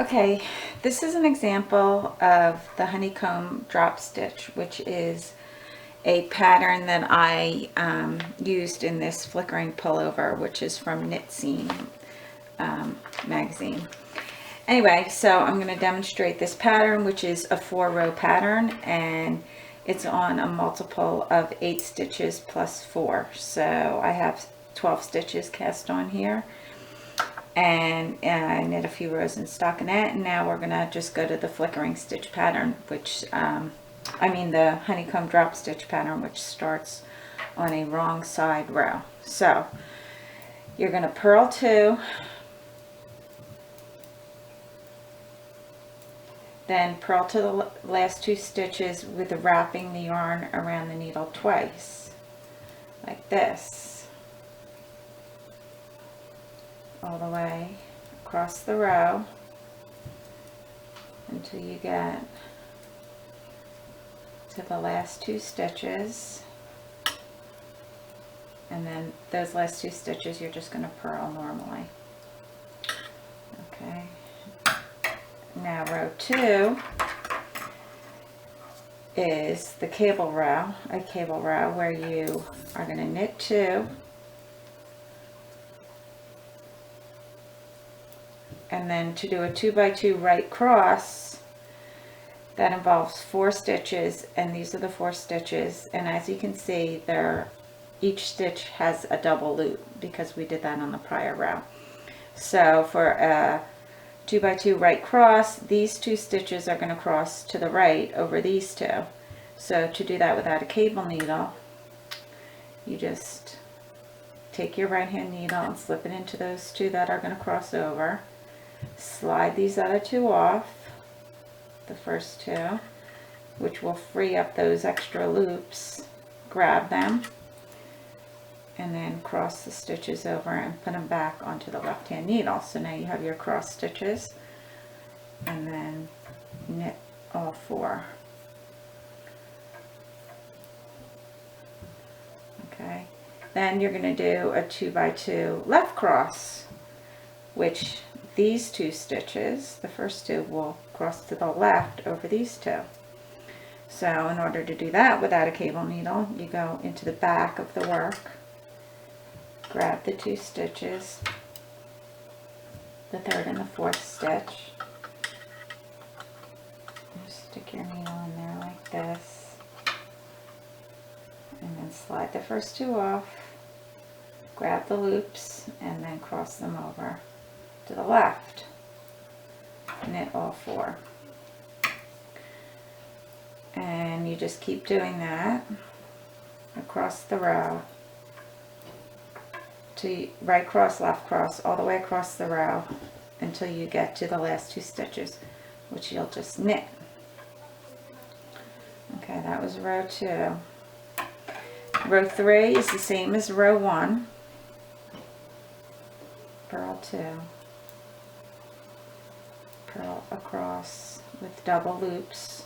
Okay, this is an example of the honeycomb drop stitch, which is a pattern that I used in this Flickering Pullover, which is from Knitscene magazine. Anyway, so I'm going to demonstrate this pattern, which is a 4-row pattern, and it's on a multiple of 8 stitches plus 4. So I have 12 stitches cast on here. And I knit a few rows in stockinette, and now we're gonna just go to the flickering stitch pattern, which the honeycomb drop stitch pattern, which starts on a wrong side row. So you're gonna purl 2, then purl to the last 2 stitches with wrapping the yarn around the needle twice, like this, all the way across the row until you get to the last 2 stitches, and then those last 2 stitches you're just going to purl normally. Okay, now row 2 is the cable row, a cable row where you are going to knit 2, and then to do a 2x2 right cross, that involves 4 stitches, and these are the 4 stitches, and as you can see, each stitch has a double loop because we did that on the prior row. So for a 2x2 right cross, these 2 stitches are going to cross to the right over these 2. So to do that without a cable needle, you just take your right hand needle and slip it into those 2 that are going to cross over. Slide these other 2 off, the first 2, which will free up those extra loops. Grab them and then cross the stitches over and put them back onto the left hand needle. So now you have your cross stitches, and then knit all 4. Okay, then you're going to do a 2x2 left cross, which these 2 stitches, the first 2, will cross to the left over these 2. So in order to do that without a cable needle, you go into the back of the work, grab the 2 stitches, the 3rd and the 4th stitch, just stick your needle in there like this, and then slide the first 2 off, grab the loops, and then cross them over to the left. Knit all 4, and you just keep doing that across the row to right cross, left cross, all the way across the row until you get to the last 2 stitches, which you'll just knit. Okay, that was row 2. Row 3 is the same as row 1. Purl 2, purl across with double loops,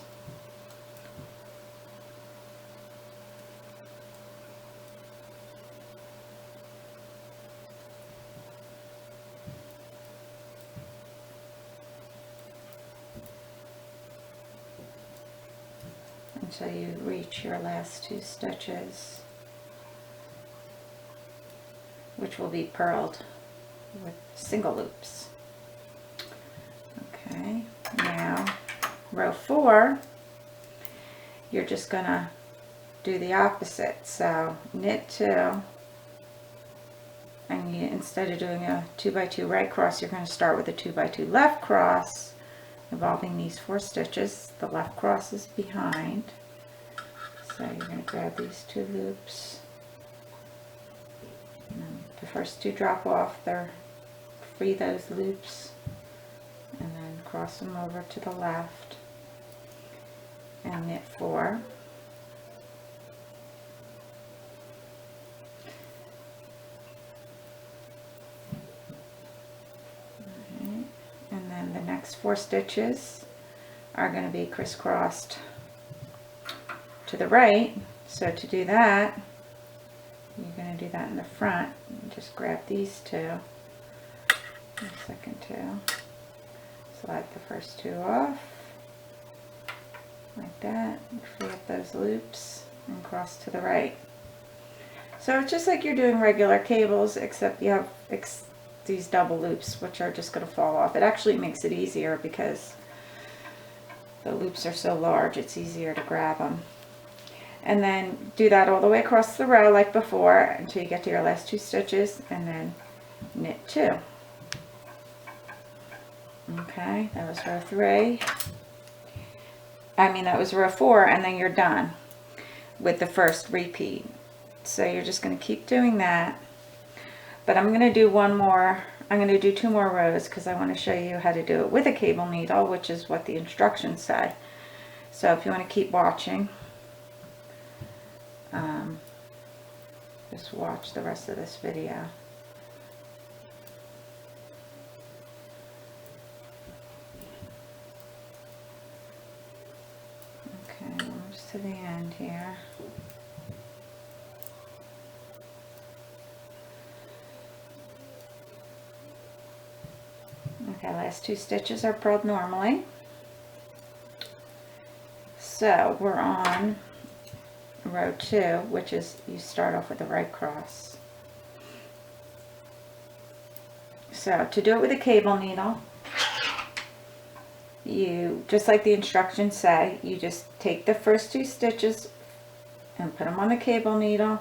until you reach your last 2 stitches, which will be purled with single loops. Okay, now row 4, you're just gonna do the opposite. So knit 2, and instead of doing a 2x2 right cross, you're going to start with a 2x2 left cross involving these 4 stitches. The left cross is behind, so you're going to grab these 2 loops, and then the first 2 drop off, free those loops, and then cross them over to the left and knit 4. Right. And then the next 4 stitches are going to be crisscrossed to the right. So to do that, you're going to do that in the front. Just grab these 2, the second 2, slide the first two off like that, free up those loops and cross to the right. So it's just like you're doing regular cables, except you have these double loops, which are just going to fall off. It actually makes it easier because the loops are so large, it's easier to grab them. And then do that all the way across the row like before until you get to your last two stitches, and then knit two. Okay, that was row 3. That was row 4, and then you're done with the first repeat. So you're just going to keep doing that. But I'm going to do one more. I'm going to do 2 more rows because I want to show you how to do it with a cable needle, which is what the instructions say. So if you want to keep watching, just watch the rest of this video. Okay, almost to the end here. Okay, last 2 stitches are purled normally. So we're on row 2, which is you start off with a right cross. So to do it with a cable needle, you, just like the instructions say, you just take the first 2 stitches and put them on the cable needle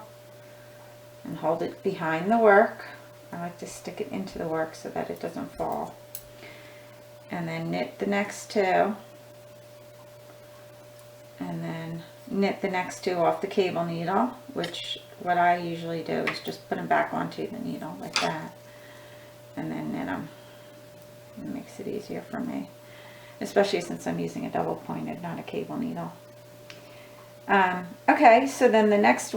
and hold it behind the work. I like to stick it into the work so that it doesn't fall. And then knit the next 2, and then knit the next 2 off the cable needle, which what I usually do is just put them back onto the needle like that, and then knit them. It makes it easier for me, especially since I'm using a double pointed, not a cable needle. Okay, so then the next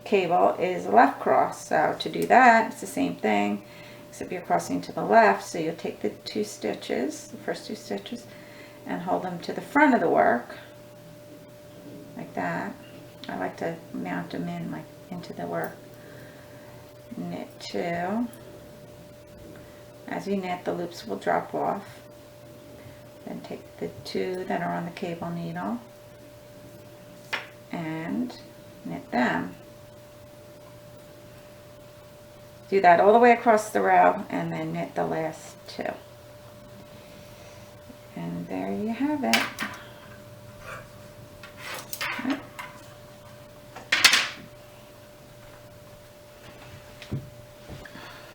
cable is a left cross. So to do that, it's the same thing, except you're crossing to the left. So you'll take the 2 stitches, the first 2 stitches, and hold them to the front of the work like that. I like to mount them in like into the work. Knit 2. As you knit, the loops will drop off. Then take the 2 that are on the cable needle and knit them. Do that all the way across the row and then knit the last 2. And there you have it.